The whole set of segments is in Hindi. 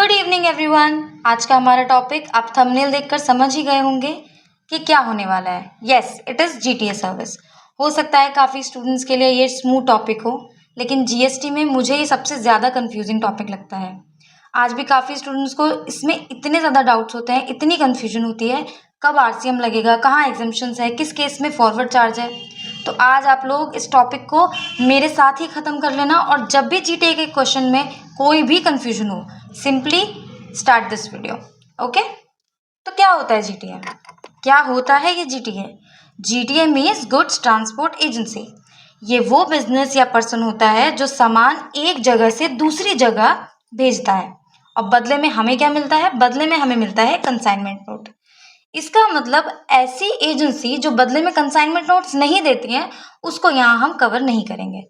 Good evening everyone. आज का हमारा टॉपिक आप थंबनेल देखकर समझ ही गए होंगे कि क्या होने वाला है। Yes, it is GTA service. हो सकता है काफ़ी स्टूडेंट्स के लिए ये स्मूथ टॉपिक हो, लेकिन जीएसटी में मुझे ये सबसे ज़्यादा कंफ्यूजिंग टॉपिक लगता है। आज भी काफ़ी स्टूडेंट्स को इसमें इतने ज़्यादा डाउट्स होते हैं, इतनी कन्फ्यूजन होती है, कब आरसीएम लगेगा, कहाँ एग्जम्पशंस है, किस केस में फॉरवर्ड चार्ज है। तो आज आप लोग इस टॉपिक को मेरे साथ ही ख़त्म कर लेना, और जब भी जीटीए के क्वेश्चन में कोई भी कंफ्यूजन हो, simply start this video. Okay, तो क्या होता है जीटीए? क्या होता है ये GTA? GTA means goods transport agency. ये वो बिजनेस या पर्सन होता है जो सामान एक जगह से दूसरी जगह भेजता है, और बदले में हमें क्या मिलता है? बदले में हमें मिलता है कंसाइनमेंट नोट। इसका मतलब ऐसी एजेंसी जो बदले में कंसाइनमेंट नोट्स नहीं देती हैं, उसको यहाँ हम कवर नहीं करेंगे,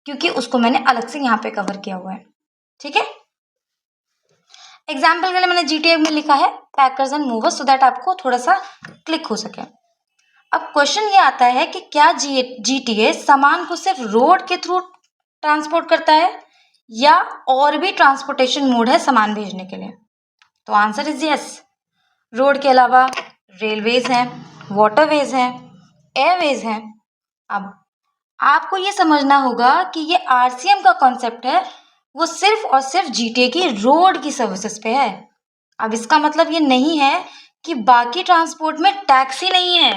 क्योंकि उसको मैंने अलग से यहाँ पे कवर किया हुआ है। ठीक है, एग्जाम्पल के लिए मैंने जीटीए में लिखा है packers and movers, so that आपको थोड़ा सा क्लिक हो सके। अब क्वेश्चन ये आता है कि क्या जीटीए सामान को सिर्फ रोड के थ्रू ट्रांसपोर्ट करता है या और भी ट्रांसपोर्टेशन मोड है सामान भेजने के लिए? तो आंसर इज यस। रोड के अलावा रेलवेज हैं, वाटरवेज हैं, एयरवेज हैं। अब आपको ये समझना होगा कि ये आरसीएम का कॉन्सेप्ट है, वो सिर्फ और सिर्फ जीटीए की रोड की सर्विसेज पे है। अब इसका मतलब ये नहीं है कि बाकी ट्रांसपोर्ट में टैक्स ही नहीं है,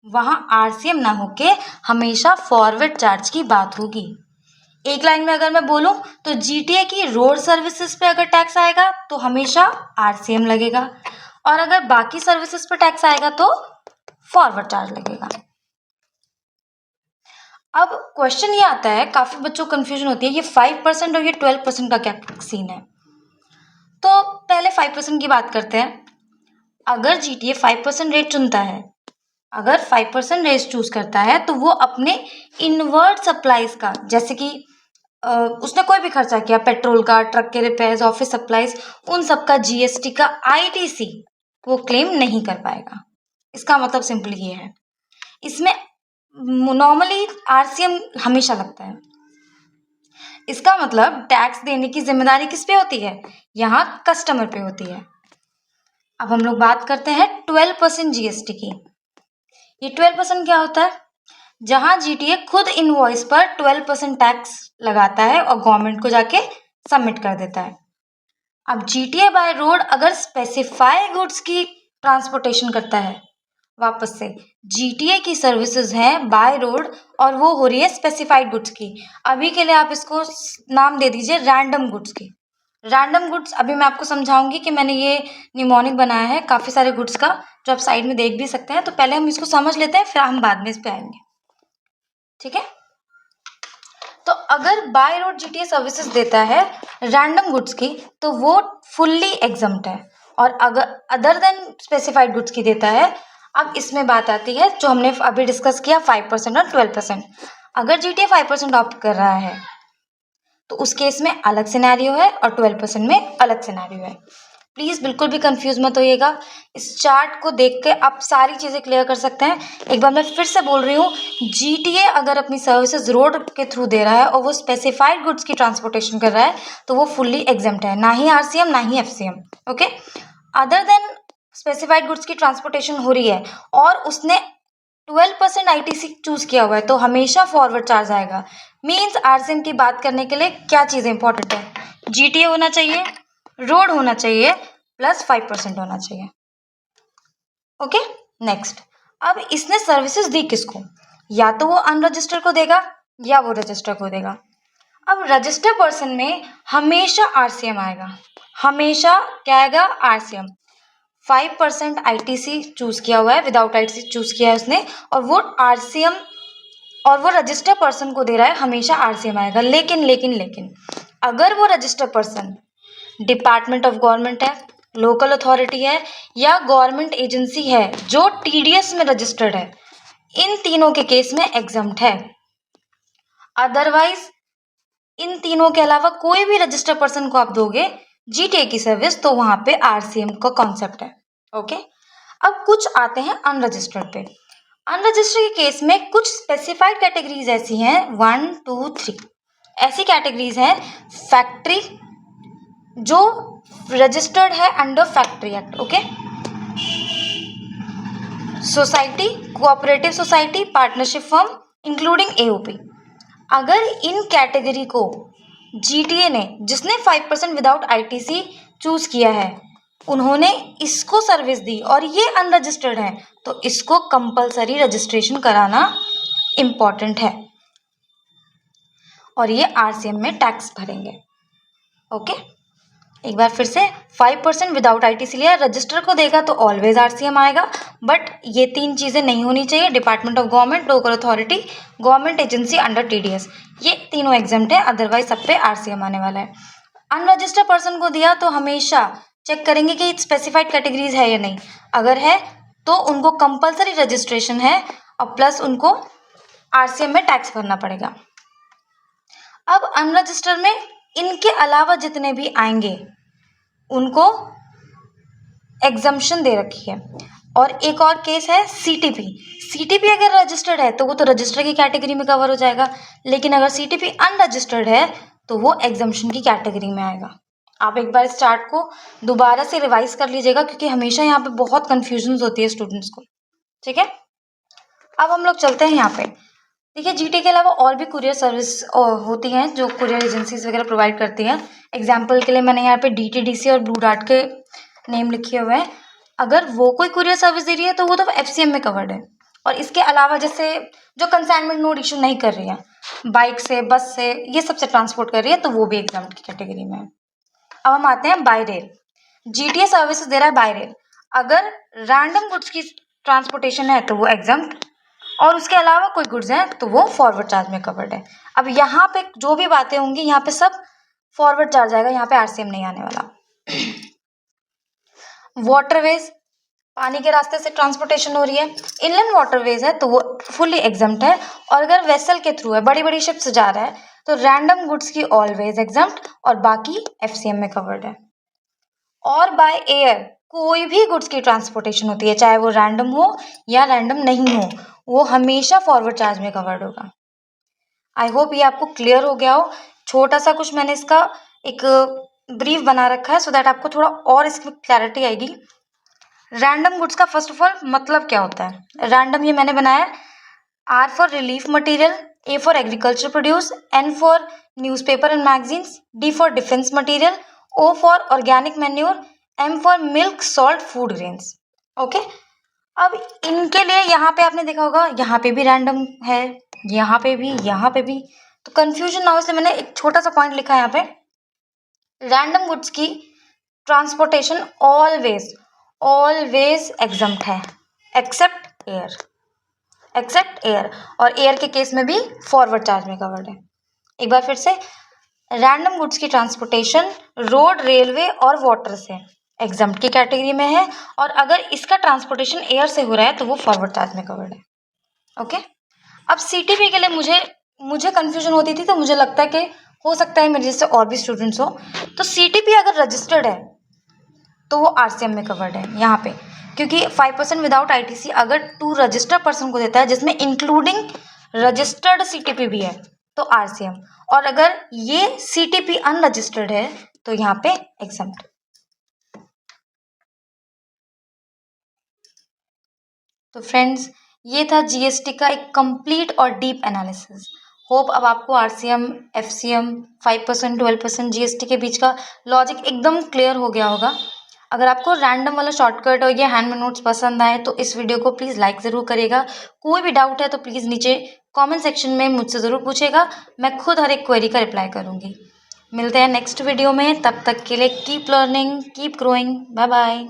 वहां आरसीएम ना होके हमेशा फॉरवर्ड चार्ज की बात होगी। एक लाइन में अगर मैं बोलूं तो जीटीए की रोड सर्विसेज पे अगर टैक्स आएगा तो हमेशा आरसीएम लगेगा, और अगर बाकी सर्विसेज पे टैक्स आएगा तो फॉरवर्ड चार्ज लगेगा। अब क्वेश्चन ये आता है, काफी बच्चों को कंफ्यूजन होती है, ये 5% और ये 12% का क्या सीन है? तो पहले 5% की बात करते हैं। अगर जीटीए 5% रेट चुनता है, अगर 5% रेट चूज करता है, तो वो अपने इनवर्ड सप्लाईज का, जैसे कि उसने कोई भी खर्चा किया, पेट्रोल का, ट्रक के रिपेयर्स, ऑफिस सप्लाईज, उन सब का जीएसटी का आईटीसी वो क्लेम नहीं कर पाएगा। इसका मतलब सिंपली ये है, इसमें नॉर्मली आरसीएम हमेशा लगता है। इसका मतलब टैक्स देने की जिम्मेदारी किस पे होती है? यहाँ कस्टमर पे होती है। अब हम लोग बात करते हैं 12% जीएसटी की। ये 12% क्या होता है? जहां जीटीए खुद इनवॉइस पर 12% टैक्स लगाता है और गवर्नमेंट को जाके सबमिट कर देता है। अब जीटीए बाय रोड अगर स्पेसिफाई गुड्स की ट्रांसपोर्टेशन करता है, वापस से जीटीए की सर्विसेज हैं बाय रोड, और वो हो रही है स्पेसिफाइड गुड्स की। अभी के लिए आप इसको नाम दे दीजिए रैंडम गुड्स की। रैंडम गुड्स अभी मैं आपको समझाऊंगी कि मैंने ये निमोनिक बनाया है काफ़ी सारे गुड्स का, जो आप साइड में देख भी सकते हैं। तो पहले हम इसको समझ लेते हैं, फिर हम बाद में इस पे आएंगे। ठीक है, तो अगर बाय रोड जीटीए सर्विसेज देता है रैंडम गुड्स की, तो वो फुल्ली एग्जम्प्ट है, और अगर अदर देन स्पेसिफाइड गुड्स की देता है, अब इसमें बात आती है जो हमने अभी डिस्कस किया 5% और 12%। अगर जीटीए 5% ऑप्ट कर रहा है तो उस केस में अलग सिनेरियो है, और 12% में अलग सिनेरियो है। प्लीज़ बिल्कुल भी कंफ्यूज मत होइएगा, इस चार्ट को देख के आप सारी चीज़ें क्लियर कर सकते हैं। एक बार मैं फिर से बोल रही हूँ, जीटीए अगर अपनी सर्विसेज रोड के थ्रू दे रहा है और वो स्पेसिफाइड गुड्स की ट्रांसपोर्टेशन कर रहा है, तो वो फुल्ली एग्जेम्प्ट है, ना ही आरसीएम ना ही FCM. Okay, other than specified goods की ट्रांसपोर्टेशन हो रही है और उसने 12% आईटीसी चूज किया हुआ है, तो हमेशा फॉरवर्ड चार्ज आएगा। मीन्स आरसीएम की बात करने के लिए क्या चीज़ें इंपॉर्टेंट है? जीटीए होना चाहिए, रोड होना चाहिए, प्लस 5% होना चाहिए। Okay, next. अब इसने सर्विसेज दी किसको? या तो वो अनरजिस्टर्ड को देगा या वो रजिस्टर को देगा। अब रजिस्टर पर्सन में हमेशा आरसीएम आएगा, हमेशा क्या आएगा? आरसीएम। 5% आईटीसी चूज किया हुआ है, विदाउट आईटीसी चूज किया है उसने, और वो आरसीएम, और वो रजिस्टर पर्सन को दे रहा है, हमेशा आरसीएम आएगा। लेकिन लेकिन लेकिन अगर वो register person department of government है, लोकल अथॉरिटी है, या गवर्नमेंट एजेंसी है जो टीडीएस में रजिस्टर्ड है, इन तीनों के केस में एग्जम्प्ट है। अदरवाइज इन तीनों के अलावा कोई भी रजिस्टर पर्सन को आप दोगे जीटीए की सर्विस, तो वहां पे आरसीएम का कॉन्सेप्ट है। ओके, अब कुछ आते हैं अनरजिस्टर्ड पे। अनरजिस्टर्ड के केस में कुछ स्पेसिफाइड कैटेगरीज ऐसी हैं, 1 2 3। ऐसी कैटेगरीज हैं फैक्ट्री जो रजिस्टर्ड है under factory act, okay. Society, cooperative society, partnership firm including AOP. अगर इन कैटेगरी को जीटीए ने, जिसने 5% विदाउट आईटीसी चूज किया है, उन्होंने इसको सर्विस दी और ये अनरजिस्टर्ड है, तो इसको कंपलसरी रजिस्ट्रेशन कराना इम्पॉर्टेंट है और ये आरसीएम में टैक्स भरेंगे, ओके। एक बार फिर से 5% विदाउट आईटीसी लिया, रजिस्टर को देगा तो ऑलवेज आरसीएम आएगा, बट ये 3 चीज़ें नहीं होनी चाहिए, department of government, local authority, government agency under TDS, ये तीनों एग्जाम्प्ट है, अदरवाइज सब पे आरसीएम आने वाला है। अनरजिस्टर्ड पर्सन को दिया तो हमेशा चेक करेंगे कि स्पेसिफाइड कैटेगरीज है या नहीं, अगर है तो उनको कंपलसरी रजिस्ट्रेशन है और प्लस उनको आरसीएम में टैक्स भरना पड़ेगा। अब अनरजिस्टर्ड में इनके अलावा जितने भी आएंगे उनको एग्जम्पशन दे रखी है। और एक और केस है सीटीपी। सीटीपी अगर रजिस्टर्ड है तो वो तो रजिस्टर की कैटेगरी में कवर हो जाएगा, लेकिन अगर सीटीपी अनरजिस्टर्ड है तो वो एग्जम्पशन की कैटेगरी में आएगा। आप एक बार इस चार्ट को दोबारा से रिवाइज कर लीजिएगा क्योंकि हमेशा यहाँ पे बहुत कन्फ्यूजन होती है स्टूडेंट्स को, ठीक है। अब हम लोग चलते हैं यहाँ पे। देखिए जीटी के अलावा और भी कुरियर सर्विस होती हैं जो कुरियर एजेंसीज वगैरह प्रोवाइड करती हैं। एग्जाम्पल के लिए मैंने यहाँ पे डीटीडीसी और ब्लू डार्ट के नेम लिखे हुए हैं। अगर वो कोई कुरियर सर्विस दे रही है तो वो तो एफसीएम में कवर्ड है। और इसके अलावा जैसे जो कंसाइनमेंट नोट इशू नहीं कर रही है, बाइक से, बस से, ये सबसे ट्रांसपोर्ट कर रही है, तो वो भी एग्जाम की कैटेगरी में है। अब हम आते हैं बाय रेल। जीटीए सर्विसेज दे रहा है बाय रेल। अगर रैंडम गुड्स की ट्रांसपोर्टेशन है तो वो एग्जाम्प्ट, और उसके अलावा कोई गुड्स हैं तो वो फॉरवर्ड चार्ज में कवर्ड है। अब यहाँ पे जो भी बातें होंगी यहाँ पे सब फॉरवर्ड चार्ज आएगा, यहाँ पे आरसीएम नहीं आने वाला। वाटरवेज, पानी के रास्ते से ट्रांसपोर्टेशन हो रही है। इनलैंड वाटरवेज है तो वो फुल्ली एग्जम्प्ट है, और अगर वेसल के थ्रू है, बड़ी बड़ी शिप से जा रहा है, तो रैंडम गुड्स की ऑलवेज एग्जम्प्ट और बाकी एफसीएम में कवर्ड है। और बाय एयर कोई भी गुड्स की ट्रांसपोर्टेशन होती है, चाहे वो रैंडम हो या रैंडम नहीं हो, वो हमेशा फॉरवर्ड चार्ज में कवर्ड होगा। आई होप ये आपको क्लियर हो गया हो। छोटा सा कुछ मैंने इसका एक ब्रीफ बना रखा है सो दैट आपको थोड़ा और इसमें क्लैरिटी आएगी। रैंडम गुड्स का फर्स्ट ऑफ ऑल मतलब क्या होता है। रैंडम ये मैंने बनाया, R for relief material, A for agriculture produce, N for newspaper and magazines, D for defence material, O for organic manure, M for milk, salt, food grains, okay. अब इनके लिए यहाँ पे आपने देखा होगा, यहाँ पे भी रैंडम है, यहाँ पे भी, तो कंफ्यूजन ना हो इसलिए मैंने एक छोटा सा पॉइंट लिखा है यहाँ पे। रैंडम गुड्स की ट्रांसपोर्टेशन ऑलवेज एग्जम्प्ट है एक्सेप्ट एयर, और एयर के केस में भी फॉरवर्ड चार्ज में कवर्ड है। एक बार फिर से, रैंडम गुड्स की ट्रांसपोर्टेशन रोड, रेलवे और वाटर से एग्जम्प्ट की कैटेगरी में है, और अगर इसका ट्रांसपोर्टेशन एयर से हो रहा है तो वो फॉरवर्ड चार्ज में कवर्ड है, ओके। अब सीटीपी के लिए मुझे कंफ्यूजन होती थी, तो मुझे लगता है कि हो सकता है मेरे जैसे और भी स्टूडेंट्स हो, तो सीटीपी अगर रजिस्टर्ड है तो वो आरसीएम में कवर्ड है यहाँ पे, क्योंकि 5% विदाउट आईटीसी अगर टू रजिस्टर्ड पर्सन को देता है जिसमें इंक्लूडिंग रजिस्टर्ड सीटीपी भी है तो आरसीएम, और अगर ये सीटीपी अनरजिस्टर्ड है तो यहाँ पे एग्जम्प्ट। तो फ्रेंड्स, ये था जीएसटी का एक कंप्लीट और डीप एनालिसिस। होप अब आपको आरसीएम, एफसीएम, 5%, 12% जीएसटी के बीच का लॉजिक एकदम क्लियर हो गया होगा। अगर आपको रैंडम वाला शॉर्टकट और ये हैंडमेड नोट्स पसंद आए तो इस वीडियो को प्लीज़ लाइक ज़रूर करिएगा। कोई भी डाउट है तो प्लीज़ नीचे कमेंट सेक्शन में मुझसे ज़रूर पूछेगा, मैं खुद हर एक क्वेरी का रिप्लाई करूँगी। मिलते हैं नेक्स्ट वीडियो में, तब तक के लिए keep learning, keep growing, bye bye.